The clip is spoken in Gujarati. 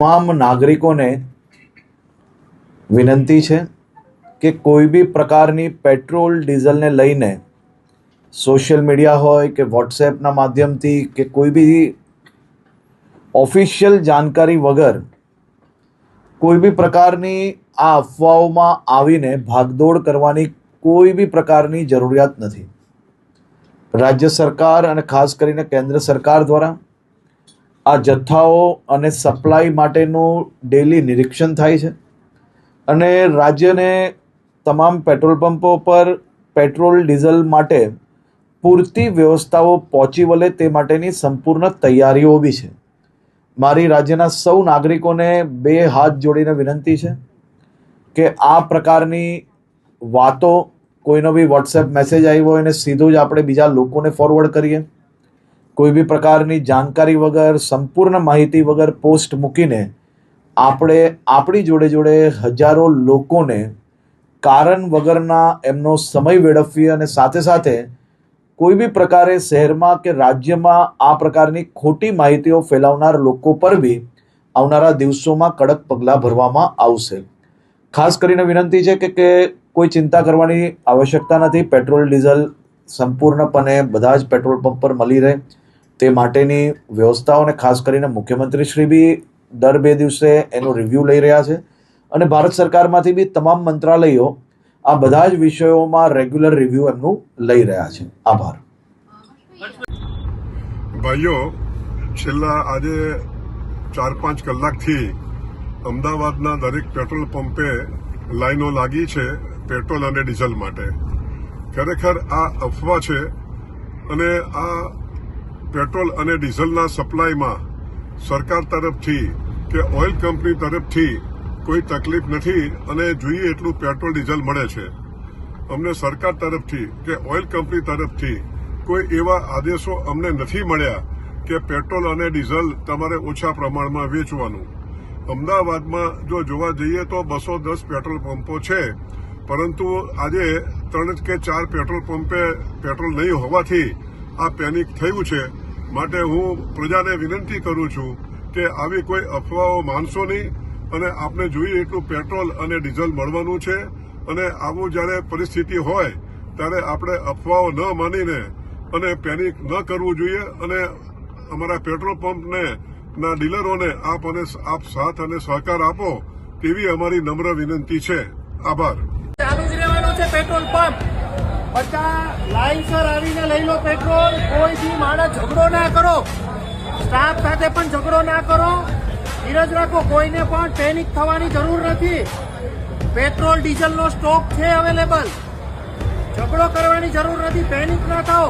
તમામ નાગરિકોને વિનંતી છે કે કોઈ બી પ્રકારની પેટ્રોલ ડીઝલને લઈને સોશિયલ મીડિયા હોય કે વોટ્સએપના માધ્યમથી કે કોઈ બી ઓફિશિયલ જાણકારી વગર કોઈ બી પ્રકારની આ અફવાઓમાં આવીને ભાગદોડ કરવાની કોઈ બી પ્રકારની જરૂરિયાત નથી. રાજ્ય સરકાર અને ખાસ કરીને કેન્દ્ર સરકાર દ્વારા આ જથ્થાઓ અને સપ્લાય માટેનું ડેલી નિરીક્ષણ થાય છે અને રાજ્યને તમામ પેટ્રોલ પંપો પર પેટ્રોલ ડીઝલ માટે પૂરતી વ્યવસ્થાઓ પહોંચી વળે તે માટેની સંપૂર્ણ તૈયારીઓ બી છે. મારી રાજ્યના સૌ નાગરિકોને બે હાથ જોડીને વિનંતી છે કે આ પ્રકારની વાતો કોઈનો બી વોટ્સએપ મેસેજ આવ્યો હોય અને સીધું જ આપણે બીજા લોકોને ફોરવર્ડ કરીએ. કોઈ બી પ્રકારની જાણકારી વગર સંપૂર્ણ માહિતી વગર પોસ્ટ મૂકીને આપણે આપણી જોડે જોડે હજારો લોકોને કારણ વગરના એમનો સમય વેડફીએ અને સાથે સાથે કોઈ બી પ્રકારે શહેરમાં કે રાજ્યમાં આ પ્રકારની ખોટી માહિતીઓ ફેલાવનાર લોકો પર બી આવનારા દિવસોમાં કડક પગલાં ભરવામાં આવશે. ખાસ કરીને વિનંતી છે કે કોઈ ચિંતા કરવાની આવશ્યકતા નથી. પેટ્રોલ ડીઝલ સંપૂર્ણપણે બધા જ પેટ્રોલ પંપ પર મળી રહે તે માટેની વ્યવસ્થાઓને ખાસ કરીને મુખ્યમંત્રી શ્રી બી દર 2 દિવસે એનો રિવ્યૂ લઈ રહ્યા છે અને ભારત સરકારમાંથી બી તમામ મંત્રાલયો આ બધા જ વિષયોમાં રેગ્યુલર રિવ્યૂ એમનું લઈ રહ્યા છે. આભાર. ભાઈઓ, છેલ્લા આજે 4-5 કલાકથી અમદાવાદના દરેક પેટ્રોલ પંપે લાઈનો લાગી છે પેટ્રોલ અને ડીઝલ માટે. ખરેખર આ અફવા છે અને આ પેટ્રોલ અને ડીઝલના સપ્લાયમાં સરકાર તરફથી કે ઓઇલ કંપની તરફથી કોઈ તકલીફ નથી અને જોઈએ એટલું પેટ્રોલ ડીઝલ મળે છે. અમને સરકાર તરફથી કે ઓઇલ કંપની તરફથી કોઈ એવા આદેશો અમને નથી મળ્યા કે પેટ્રોલ અને ડીઝલ તમારે ઓછા પ્રમાણમાં વેચવાનું. અમદાવાદમાં જો જોવા જઈએ તો 210 પેટ્રોલ પંપો છે, પરંતુ આજે 3 કે 4 પેટ્રોલ પંપે પેટ્રોલ નહીં હોવાથી આ પેનિક થયું છે. માટે હું પ્રજાને વિનંતી કરું છું કે આવી કોઈ અફવાઓ માનશો નહીં અને આપને જોઈએ એટલું પેટ્રોલ અને ડીઝલ મળવાનું છે અને આવું જ્યારે પરિસ્થિતિ હોય ત્યારે આપણે અફવાઓ ન માનીને અને પેનિક ન કરવું જોઈએ અને અમારા પેટ્રોલ પંપને ના ડીલરોને આપ સાથ અને સહકાર આપો તેવી અમારી નમ્ર વિનંતી છે. આભાર. ચાલુ જ રહેવાનું છે પેટ્રોલ પંપ. બધા લાઈનસર આવીને લઈ લો પેટ્રોલ. કોઈ બી માણસ ઝઘડો ના કરો, સ્ટાફ સાથે પણ ઝઘડો ના કરો. ધીરજ રાખો, કોઈને પણ પેનિક થવાની જરૂર નથી. પેટ્રોલ ડીઝલનો સ્ટોક છે અવેલેબલ. ઝઘડો કરવાની જરૂર નથી, પેનિક ના થાઓ.